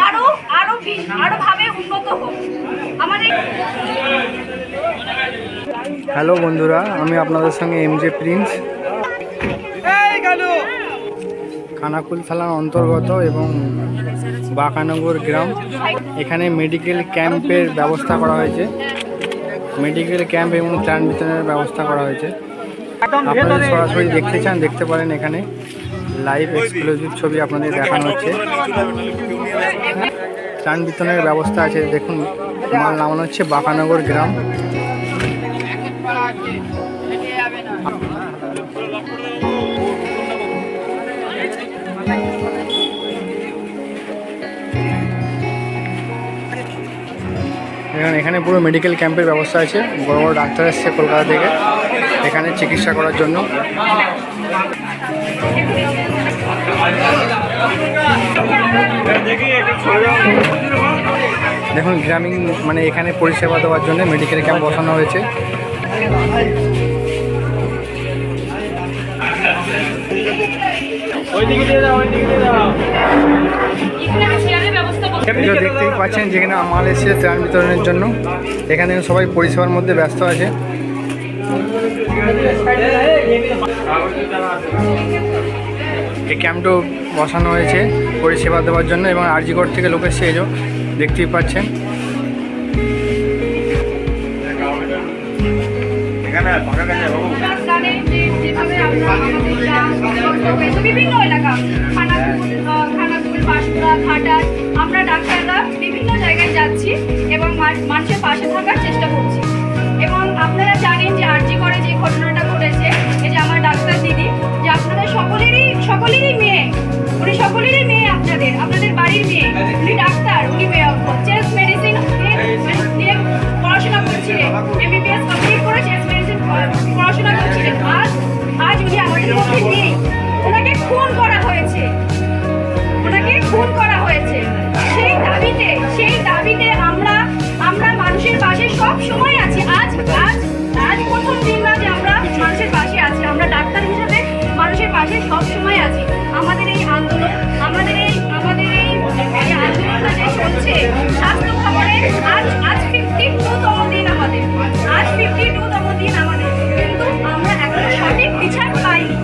আরো আরো আরো ভাবে উন্নত হোক আমাদের। হ্যালো বন্ধুরা, আমি আপনাদের সঙ্গে এমজে প্রিন্স, খানাকুল থানার অন্তর্গত এবং বাঁকানগর গ্রাম। এখানে মেডিকেল ক্যাম্পের ব্যবস্থা করা হয়েছে, মেডিকেল ক্যাম্প এবং ত্রাণ বিতরণের ব্যবস্থা করা হয়েছে। আপনারা সরাসরি দেখতে চান দেখতে পারেন, এখানে লাইভ এক্সক্লুসিভ ছবি আপনাদের দেখানো হচ্ছে। ত্রাণ বিতরণের ব্যবস্থা আছে, দেখুন মাল নামানো হচ্ছে বাঁকানগর গ্রাম। এখানে পুরো মেডিকেল ক্যাম্পের ব্যবস্থা আছে, বড় বড় ডাক্তার এসছে কলকাতা থেকে এখানে চিকিৎসা করার জন্য। দেখুন গ্রামীণ মানে এখানে পরিষেবা দেওয়ার জন্য মেডিকেল ক্যাম্প বসানো হয়েছে। দেখতেই পাচ্ছেন যেখানে মাল এসেছে ত্রাণ বিতরণের জন্য, এখানে সবাই পরিষেবার মধ্যে ব্যস্ত আছে। এই ক্যাম্পটা বসানো হয়েছে পরিষেবা দেওয়ার জন্য এবং আরজিকর থেকে লোক এসেছে, এই যে দেখতেই পাচ্ছেন। বিভিন্ন এলাকা খানাকুল, বাঁশকুড়া, ঘাটাল, আমরা ডাক্তাররা বিভিন্ন জায়গায় যাচ্ছি এবং মানুষের পাশে থাকার চেষ্টা করছি। এবং আপনারা জানেন যে আরজিকরে যে ঘটনাটা ঘটেছে, এই যে আমার ডাক্তার দিদি, যে আপনাদের সকলেরই মেয়ে, উনি সকলেরই মেয়ে, আপনাদের বাড়ির মেয়ে, উনি ডাক্তার, উনি চেস্ট মেডিসিন নিয়ে পড়াশোনা করছিলেন, MBBS কমপ্লিট করে চেস্ট মেডিসিন পড়াশোনা করছিলেন। আজ উনি আমাদের মধ্যে নেই, ওনাকে খুন করা হয়েছে, সেই দাবিতে আমরা মানুষের পাশে সব সময় আছি। আজ প্রথম দিন না যে আমরা মানুষের পাশে আছি, আমরা ডাক্তার হিসেবে মানুষের পাশে সব সময় আছি। আমাদের এই আন্দোলন, আমাদের এই আন্দোলনটা যে চলছে স্বাস্থ্য খবরে, আজ 52তম দিন আমাদের, কিন্তু আমরা এখনো সঠিক বিচার পাইনি,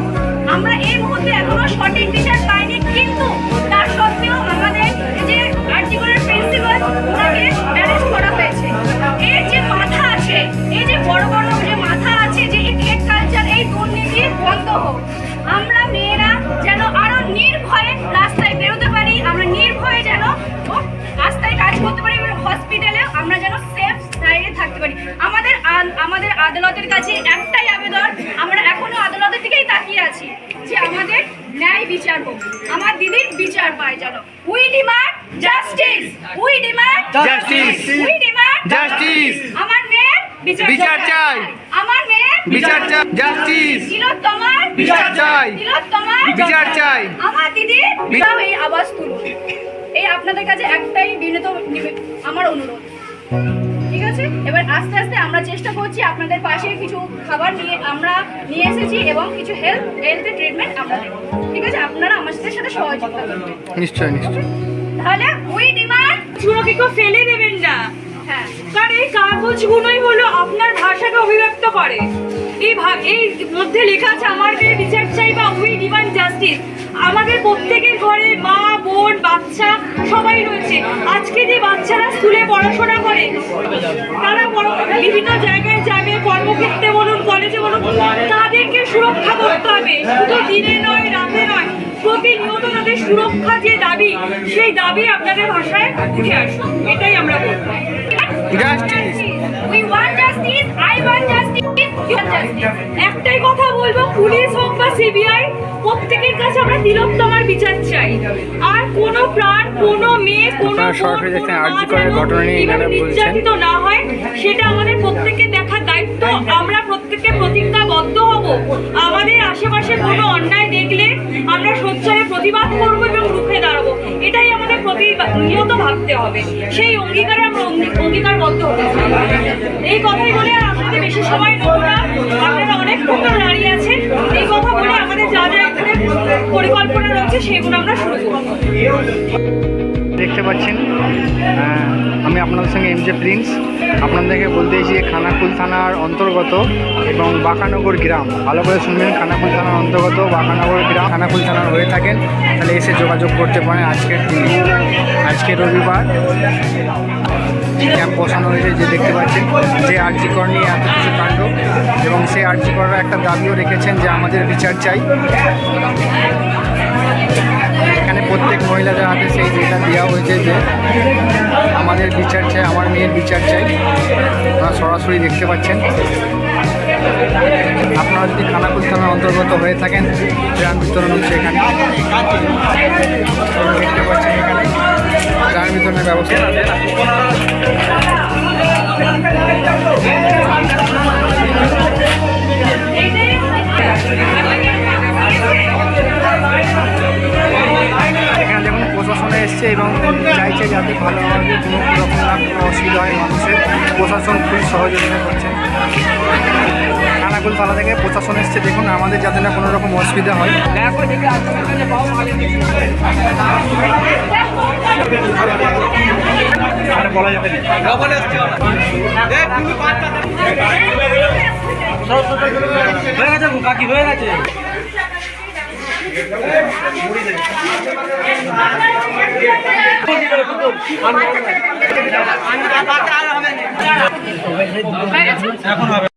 আমরা এই মুহূর্তে এখনো সঠিক বিচার পাইনি। কিন্তু তার সত্ত্বেও আমাদের যে আরজিকরের প্রিন্সিপাল, ওনাকে অ্যারেস্ট করা হয়েছে। এর যে মাথা আছে, এই যে বড় বড় যে মাথা আছে, যে কেক কালচার, এই দুর্নীতি বন্ধ হোক। আমরা মেয়েরা যেন আরো নির্ভয়ে রাস্তায় বেরোতে পারি, আমরা নির্ভয়ে যেন রাস্তায় কাজ করতে পারি, হসপিটালে আমরা যেন সেফ সাইডে থাকতে পারি। আমাদের আদালতের কাছে একটাই আবেদন, আমরা এখনো আদালতের দিকেই তাকিয়ে আছি যে আমাদের ন্যায় বিচার হোক, আমার দিদির বিচার পায় যেন। We demand justice, we demand justice, we demand justice. আমার মেয়ের বিচার চাই, আমার মেয়ের বিচার চাই, জাস্টিস। তিলোত্তমার বিচার চাই, তিলোত্তমার বিচার চাই, আমার দিদির বিচার। এই আওয়াজ তুলুন, এই আপনাদের কাছে একটাই বিনীত আমার অনুরোধ, ঠিক আছে? এবার আস্তে আস্তে আমরা চেষ্টা করছি আপনাদের পাশে কিছু খাবার আমরা নিয়ে এসেছি এবং কিছু হেলথ ট্রিটমেন্ট আমরা দেবো, ঠিক আছে? আপনারা আমাদের সাথে সহযোগিতা করবেন। নিশ্চয়ই। তাহলে উই ডিমান্ড, সুরক্ষিত ফেলে দেবেন না। হ্যাঁ, কারণ এই কাগজগুলোই হলো আপনার ভাষাকে অভিব্যক্ত করে। এই মধ্যে লেখা আছে আমার মেয়ে বিচার চাই বা উই ডিমান্ড জাস্টিস। আমাদের প্রত্যেকের ঘরে মা, বোন, বাচ্চা সবাই রয়েছে। আজকে যে বাচ্চারা স্কুলে পড়াশোনা করে, তারা বিভিন্ন জায়গায় যাবে, কর্মক্ষেত্রে বলুন, কলেজে বলুন, তাদেরকে সুরক্ষা করতে হবে। শুধু দিনে নয়, রাতে নয়, প্রতিনিয়ত তাদের সুরক্ষা যে দাবি, সেই দাবি আপনাদের ভাষায় উঠে আসুন। এটাই আমরা বলবো। একটাই কথা বলবো, পুলিশ হোক বা সিবিআই, প্রত্যেকের কাছে আমরা তিলোত্তমার বিচার চাই। আর কোনো প্রাণ, কোনো মেয়ে, কোনো নির্যাতিত না হয়, সেটা আমাদের প্রত্যেকের দেখার দায়িত্ব। আমরা প্রত্যেকে প্রতিজ্ঞাবদ্ধ হব, আমাদের আশেপাশে কোনো অন্যায় দেখলে আমরা সোচ্চারে প্রতিবাদ করবো এবং রুখে দাঁড়াবো। এটাই আমাদের প্রতিনিয়ত ভাবতে হবে, সেই অঙ্গীকারে আমরা অঙ্গীকারবদ্ধ হতে চাই। এই কথাই বলে আর আপনাদের বেশি সময় নেব না, আপনারা অনেকক্ষণ দাঁড়িয়ে আছেন। এই কথা বলে আমাদের যা যা পরিকল্পনা রয়েছে সেগুলো আমরা শুরু করব। দেখতে পাচ্ছেন আমি আপনাদের সঙ্গে এমজে প্রিন্স। আপনাদেরকে বলতে এসেছি খানাকুল থানার অন্তর্গত এবং বাঁকানগর গ্রাম, ভালো করে শুনবেন, খানাকুল থানার অন্তর্গত বাঁকানগর গ্রাম খানাকুল থানার হয়ে থাকেন তাহলে এসে যোগাযোগ করতে পারেন। আজকের দিনে, আজকে রবিবার ক্যাম্প বসানো হয়েছে, যে দেখতে পাচ্ছেন যে আরজি কর নিয়ে এত কিছু কাণ্ড, এবং সেই আরজি কররা একটা দাবিও রেখেছেন যে আমাদের বিচার চাই। এখানে প্রত্যেক মহিলাদের হাতে সেই যেটা দেওয়া হয়েছে যে আমাদের বিচার চাই, আমার মেয়ের বিচার চাই, আপনারা সরাসরি দেখতে পাচ্ছেন। আপনারা যদি খানাকুল থানার অন্তর্গত হয়ে থাকেন ত্রাণ বিতরণ হচ্ছে এখানে, দেখতে পাচ্ছেন এখানে ত্রাণ বিতরণের ব্যবস্থা। এখানে দেখুন প্রশাসনে এসছে এবং চাইছে যাতে ভালোভাবে কোনো রকম না কোনো অসুবিধা হয় মানুষের, প্রশাসন খুবই সহযোগিতা করছে। খানাকুল থানা থেকে প্রশাসন এসছে, দেখুন আমাদের যাতে না কোনো রকম অসুবিধা হয়। বলা যাবে কাকি হয়ে গেছে। এখন হবে।